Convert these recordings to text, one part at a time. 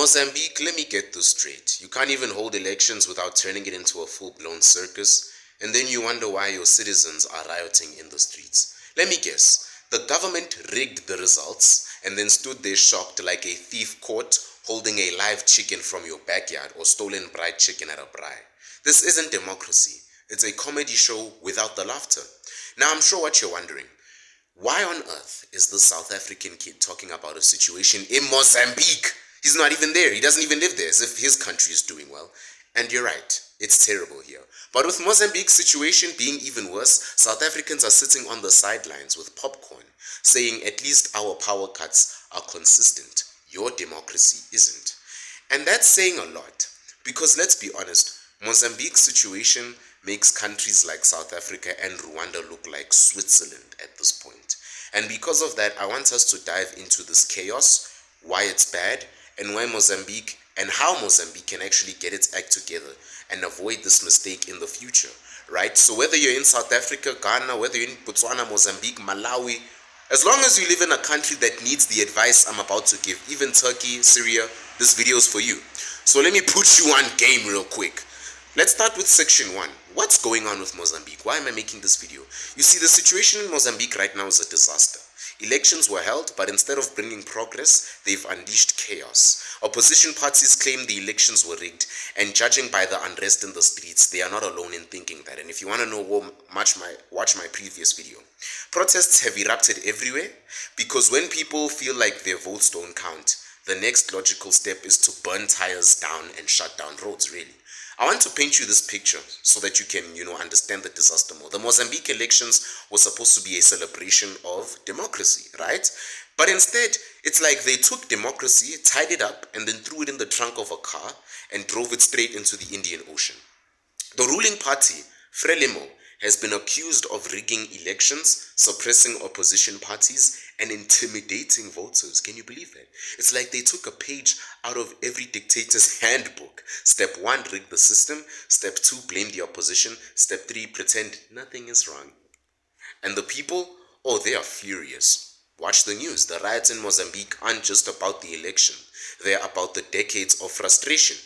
Mozambique, let me get this straight. You can't even hold elections without turning it into a full-blown circus, and then you wonder why your citizens are rioting in the streets. Let me guess. The government rigged the results and then stood there shocked like a thief caught holding a live chicken from your backyard or stolen fried chicken at a braai. This isn't democracy. It's a comedy show without the laughter. Now I'm sure what you're wondering. Why on earth is this South African kid talking about a situation in Mozambique? He's not even there. He doesn't even live there, as if his country is doing well. And you're right, it's terrible here. But with Mozambique's situation being even worse, South Africans are sitting on the sidelines with popcorn, saying at least our power cuts are consistent. Your democracy isn't. And that's saying a lot, because let's be honest, Mozambique's situation makes countries like South Africa and Rwanda look like Switzerland at this point. And because of that, I want us to dive into this chaos, why it's bad, and why Mozambique and how Mozambique can actually get its act together and avoid this mistake in the future, right? So whether you're in South Africa, Ghana, whether you're in Botswana, Mozambique, Malawi, as long as you live in a country that needs the advice I'm about to give, even Turkey, Syria, this video is for you. So let me put you on game real quick. Let's start with section 1. What's going on with Mozambique? Why am I making this video? You see, the situation in Mozambique right now is a disaster. Elections were held, but instead of bringing progress, they've unleashed chaos. Opposition parties claim the elections were rigged, and judging by the unrest in the streets, they are not alone in thinking that. And if you want to know, watch my previous video. Protests have erupted everywhere, because when people feel like their votes don't count, the next logical step is to burn tires down and shut down roads, really. I want to paint you this picture so that you can, understand the disaster more. The Mozambique elections were supposed to be a celebration of democracy, right? But instead, it's like they took democracy, tied it up, and then threw it in the trunk of a car and drove it straight into the Indian Ocean. The ruling party, Frelimo, has been accused of rigging elections, suppressing opposition parties, and intimidating voters. Can you believe that? It's like they took a page out of every dictator's handbook. Step 1, rig the system. Step 2, blame the opposition. Step 3, pretend nothing is wrong. And the people, they are furious. Watch the news. The riots in Mozambique aren't just about the election. They're about the decades of frustration.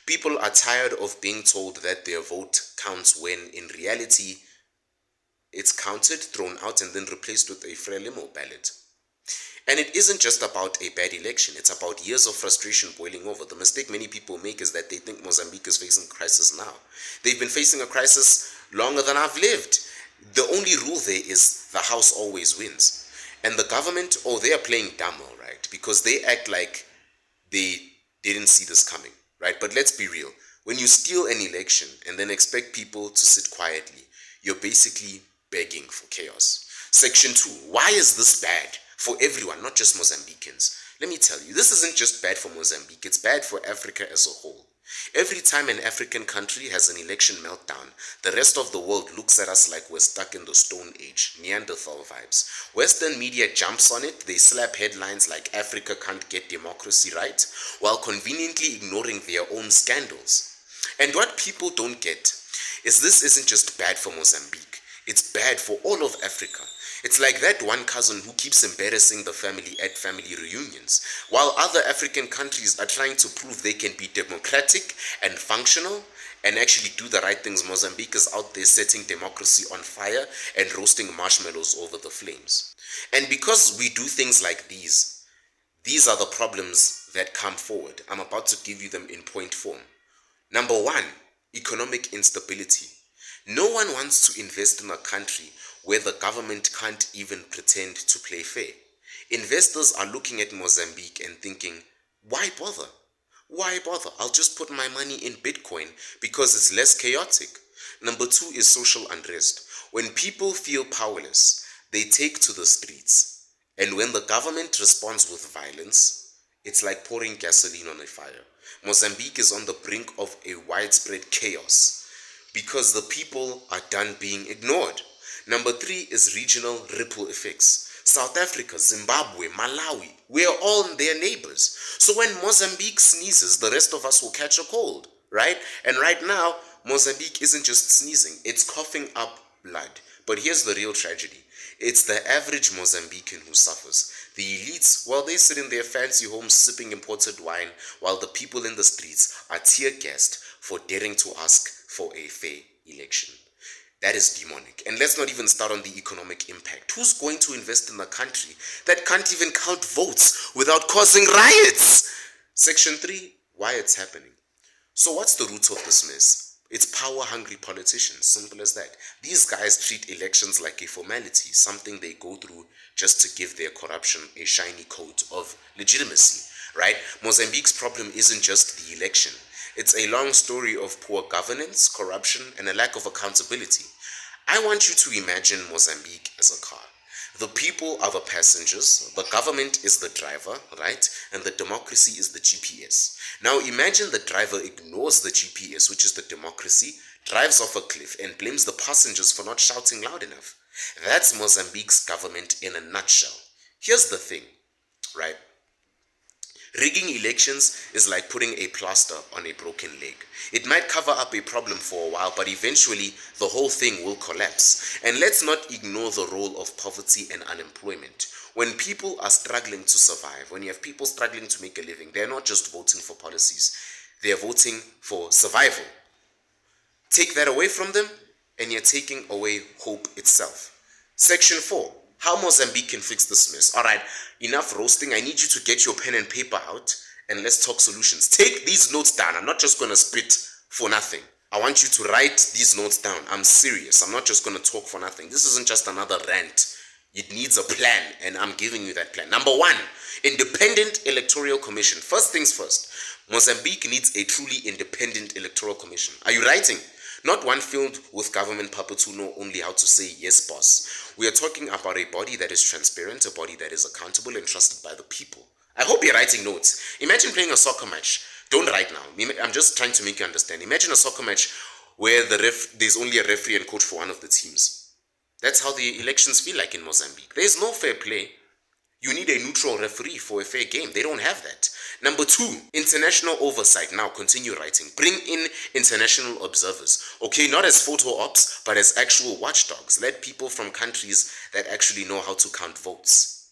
People are tired of being told that their vote counts when, in reality, it's counted, thrown out, and then replaced with a Frelimo ballot. And it isn't just about a bad election, it's about years of frustration boiling over. The mistake many people make is that they think Mozambique is facing a crisis now. They've been facing a crisis longer than I've lived. The only rule there is the house always wins. And the government, they are playing dumb, all right, because they act like they didn't see this coming, right? But let's be real. When you steal an election and then expect people to sit quietly, you're basically begging for chaos. Section 2, why is this bad? For everyone, not just Mozambicans. Let me tell you, this isn't just bad for Mozambique, it's bad for Africa as a whole. Every time an African country has an election meltdown, the rest of the world looks at us like we're stuck in the Stone Age, Neanderthal vibes. Western media jumps on it, they slap headlines like Africa can't get democracy right, while conveniently ignoring their own scandals. And what people don't get is this isn't just bad for Mozambique, it's bad for all of Africa. It's like that one cousin who keeps embarrassing the family at family reunions, while other African countries are trying to prove they can be democratic and functional and actually do the right things. Mozambique is out there setting democracy on fire and roasting marshmallows over the flames. And because we do things like these are the problems that come forward. I'm about to give you them in point form. Number 1, economic instability. No one wants to invest in a country where the government can't even pretend to play fair. Investors are looking at Mozambique and thinking, why bother? Why bother? I'll just put my money in Bitcoin because it's less chaotic. Number 2 is social unrest. When people feel powerless, they take to the streets. And when the government responds with violence, it's like pouring gasoline on a fire. Mozambique is on the brink of a widespread chaos because the people are done being ignored. Number 3 is regional ripple effects. South Africa, Zimbabwe, Malawi, we are all their neighbors. So when Mozambique sneezes, the rest of us will catch a cold, right? And right now, Mozambique isn't just sneezing, it's coughing up blood. But here's the real tragedy. It's the average Mozambican who suffers. The elites, well, they sit in their fancy homes sipping imported wine, while the people in the streets are tear-gassed for daring to ask for a fair election. That is demonic. And let's not even start on the economic impact. Who's going to invest in a country that can't even count votes without causing riots? Section 3, why it's happening. So what's the root of this mess? It's power-hungry politicians, simple as that. These guys treat elections like a formality, something they go through just to give their corruption a shiny coat of legitimacy, right? Mozambique's problem isn't just the election. It's a long story of poor governance, corruption, and a lack of accountability. I want you to imagine Mozambique as a car. The people are the passengers, the government is the driver, right? And the democracy is the GPS. Now imagine the driver ignores the GPS, which is the democracy, drives off a cliff, and blames the passengers for not shouting loud enough. That's Mozambique's government in a nutshell. Here's the thing, right? Rigging elections is like putting a plaster on a broken leg. It might cover up a problem for a while, but eventually the whole thing will collapse. And let's not ignore the role of poverty and unemployment. When people are struggling to survive, when you have people struggling to make a living, they're not just voting for policies, they're voting for survival. Take that away from them, and you're taking away hope itself. Section 4. How Mozambique can fix this mess. Alright, enough roasting. I need you to get your pen and paper out and let's talk solutions. Take these notes down. I'm not just going to spit for nothing. I want you to write these notes down. I'm serious. I'm not just going to talk for nothing. This isn't just another rant. It needs a plan, and I'm giving you that plan. Number 1, independent electoral commission. First things first, Mozambique needs a truly independent electoral commission. Are you writing? Not one filled with government puppets who know only how to say yes, boss. We are talking about a body that is transparent, a body that is accountable and trusted by the people. I hope you're writing notes. Imagine playing a soccer match. Don't write now. I'm just trying to make you understand. Imagine a soccer match where there's only a referee and coach for one of the teams. That's how the elections feel like in Mozambique. There's no fair play. You need a neutral referee for a fair game. They don't have that. Number 2, international oversight. Now continue writing. Bring in international observers. Okay, not as photo ops, but as actual watchdogs. Let people from countries that actually know how to count votes.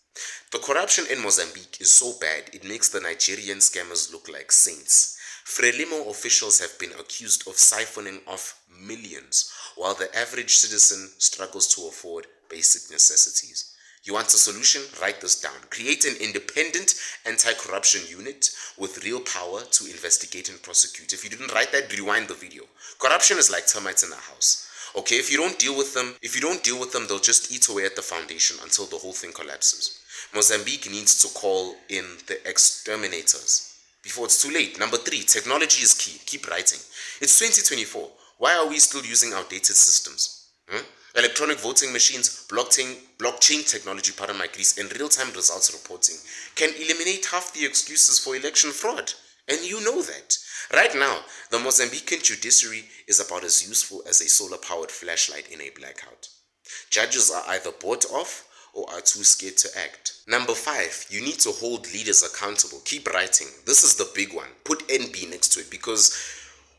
The corruption in Mozambique is so bad, it makes the Nigerian scammers look like saints. Frelimo officials have been accused of siphoning off millions, while the average citizen struggles to afford basic necessities. You want a solution? Write this down. Create an independent anti-corruption unit with real power to investigate and prosecute. If you didn't write that, rewind the video. Corruption is like termites in a house. Okay, if you don't deal with them, they'll just eat away at the foundation until the whole thing collapses. Mozambique needs to call in the exterminators before it's too late. Number 3, technology is key. Keep writing. It's 2024. Why are we still using outdated systems? Electronic voting machines, blockchain technology, pardon my grease, and real-time results reporting can eliminate half the excuses for election fraud. And you know that. Right now, the Mozambican judiciary is about as useful as a solar-powered flashlight in a blackout. Judges are either bought off or are too scared to act. Number 5, you need to hold leaders accountable. Keep writing. This is the big one. Put NB next to it, because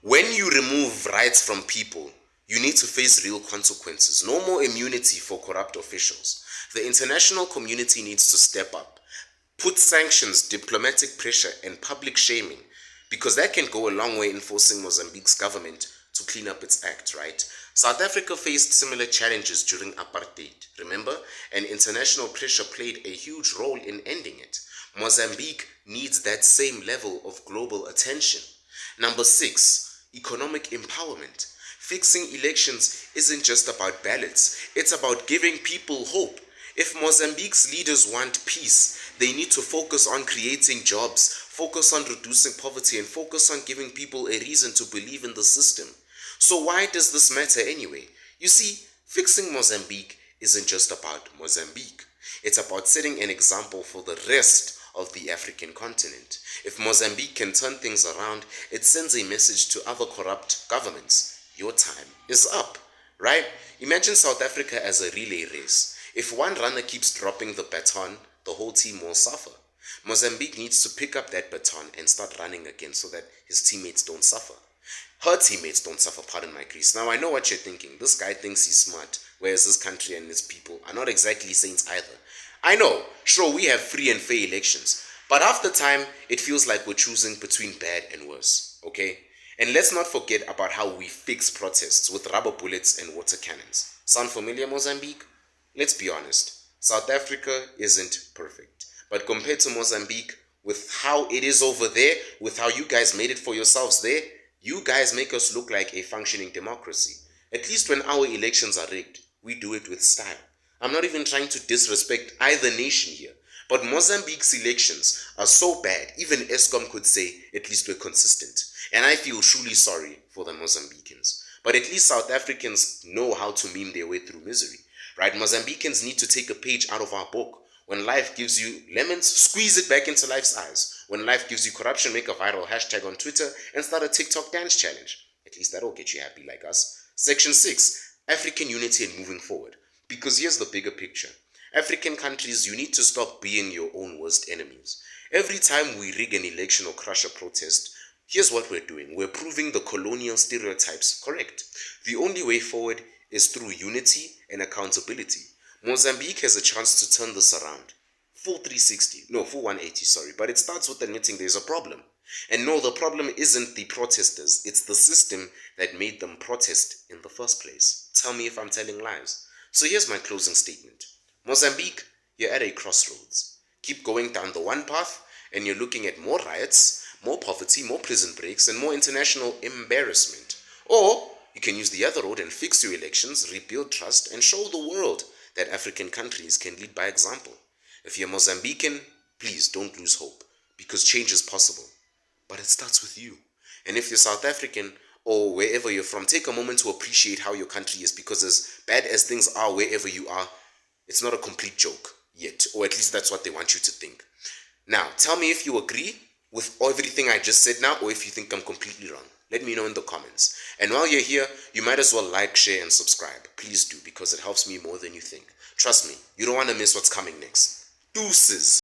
when you remove rights from people, you need to face real consequences. No more immunity for corrupt officials. The international community needs to step up. Put sanctions, diplomatic pressure, and public shaming, because that can go a long way in forcing Mozambique's government to clean up its act, right? South Africa faced similar challenges during apartheid, remember? And international pressure played a huge role in ending it. Mozambique needs that same level of global attention. Number 6, economic empowerment. Fixing elections isn't just about ballots, it's about giving people hope. If Mozambique's leaders want peace, they need to focus on creating jobs, focus on reducing poverty, and focus on giving people a reason to believe in the system. So why does this matter anyway? You see, fixing Mozambique isn't just about Mozambique. It's about setting an example for the rest of the African continent. If Mozambique can turn things around, it sends a message to other corrupt governments. Your time is up, right? Imagine South Africa as a relay race. If one runner keeps dropping the baton, the whole team will suffer. Mozambique needs to pick up that baton and start running again so that his teammates don't suffer. Her teammates don't suffer, pardon my grease. Now I know what you're thinking. This guy thinks he's smart, whereas this country and its people are not exactly saints either. I know, sure, we have free and fair elections, but half the time it feels like we're choosing between bad and worse, okay? And let's not forget about how we fix protests with rubber bullets and water cannons. Sound familiar, Mozambique? Let's be honest, South Africa isn't perfect. But compared to Mozambique, with how it is over there, with how you guys made it for yourselves there, you guys make us look like a functioning democracy. At least when our elections are rigged, we do it with style. I'm not even trying to disrespect either nation here, but Mozambique's elections are so bad, even ESCOM could say at least we're consistent. And I feel truly sorry for the Mozambicans. But at least South Africans know how to meme their way through misery. Right? Mozambicans need to take a page out of our book. When life gives you lemons, squeeze it back into life's eyes. When life gives you corruption, make a viral hashtag on Twitter and start a TikTok dance challenge. At least that'll get you happy like us. Section 6. African unity and moving forward. Because here's the bigger picture. African countries, you need to stop being your own worst enemies. Every time we rig an election or crush a protest, here's what we're doing. We're proving the colonial stereotypes correct. The only way forward is through unity and accountability. Mozambique has a chance to turn this around. Full 360. No, full 180, sorry. But it starts with admitting there's a problem. And no, the problem isn't the protesters. It's the system that made them protest in the first place. Tell me if I'm telling lies. So here's my closing statement. Mozambique, you're at a crossroads. Keep going down the one path and you're looking at more riots, more poverty, more prison breaks, and more international embarrassment. Or you can use the other road and fix your elections, rebuild trust, and show the world that African countries can lead by example. If you're Mozambican, please don't lose hope, because change is possible. But it starts with you. And if you're South African, or wherever you're from, take a moment to appreciate how your country is, because as bad as things are wherever you are, it's not a complete joke yet, or at least that's what they want you to think. Now, tell me if you agree with everything I just said now, or if you think I'm completely wrong. Let me know in the comments. And while you're here, you might as well like, share, and subscribe. Please do, because it helps me more than you think. Trust me, you don't want to miss what's coming next. Deuces!